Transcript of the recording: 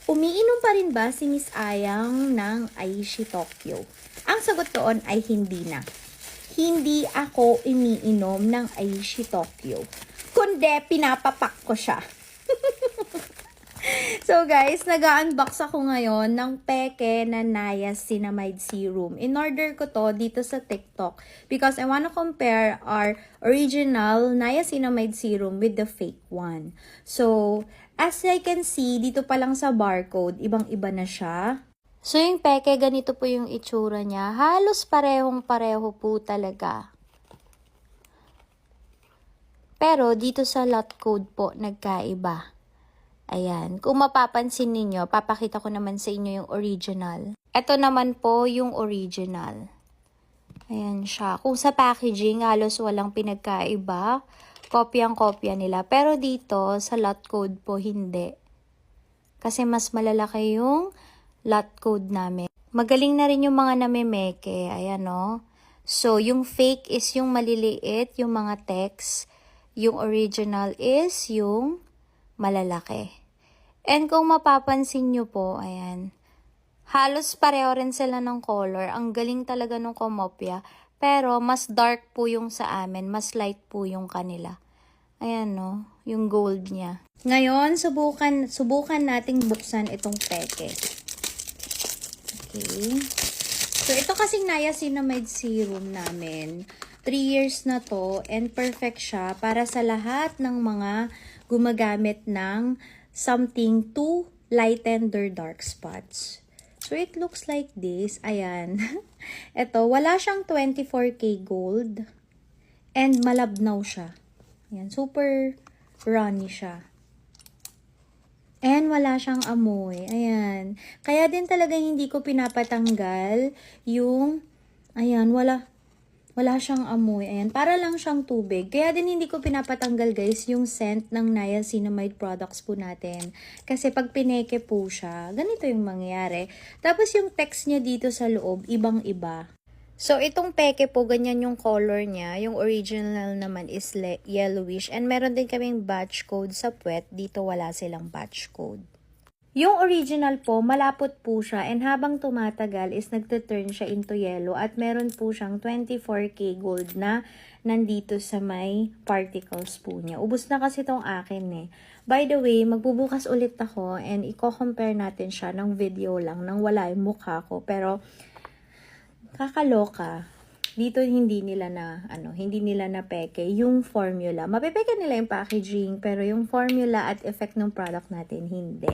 Umiinom pa rin ba si Miss Ayang ng Aishi Tokyo? Ang sagot doon ay hindi na. Hindi ako umiinom ng Aishi Tokyo. Kundi pinapapak ko siya. So guys, nag-unbox ako ngayon ng peke na Niacinamide Serum. In order ko to dito sa TikTok because I wanna compare our original Niacinamide Serum with the fake one. So, as I can see, dito pa lang sa barcode, ibang-iba na siya. So, yung peke, ganito po yung itsura niya. Halos parehong-pareho po talaga. Pero, dito sa lot code po, nagkaiba. Ayan. Kung mapapansin ninyo, papakita ko naman sa inyo yung original. Ito naman po yung original. Ayan siya. Kung sa packaging, halos walang pinagkaiba. Kopyang-kopya nila. Pero dito, sa lot code po, hindi. Kasi mas malalaki yung lot code namin. Magaling na rin yung mga namemeke. Ayan o. So, yung fake is yung maliliit, yung mga text. Yung original is yung malalaki. And kung mapapansin nyo po, ayan, halos pareho rin sila ng color. Ang galing talaga nung kumopya. Pero mas dark po yung sa amin, mas light po yung kanila. Ayan no, yung gold niya. Ngayon, subukan nating buksan itong peke. Okay. So, ito kasing Niacinamide Serum namin. 3 years na to and perfect siya para sa lahat ng mga gumagamit ng something to lighten their dark spots. So, it looks like this. Ayan. Ito, wala siyang 24K gold and malabnaw siya. Ayan, super runny siya. And wala siyang amoy. Ayan. Kaya din talaga hindi ko pinapatanggal yung, ayan, wala siyang amoy. Ayan, para lang siyang tubig. Kaya din hindi ko pinapatanggal guys yung scent ng Niacinamide products po natin. Kasi pag pineke po siya, ganito yung mangyayari. Tapos yung text niya dito sa loob, ibang-iba. So, itong peke po, ganyan yung color niya. Yung original naman is yellowish. And meron din kaming batch code sa puwet. Dito wala silang batch code. Yung original po, malapot po siya and habang tumatagal is nagte-turn siya into yellow at meron po siyang 24K gold na nandito sa may particles po niya. Ubus na kasi itong akin eh. By the way, magbubukas ulit ako and i-compare natin siya ng video lang nang wala yung mukha ko. Pero kakaloka. Dito hindi nila na peke yung formula. Mapepeke nila yung packaging pero yung formula at effect ng product natin hindi.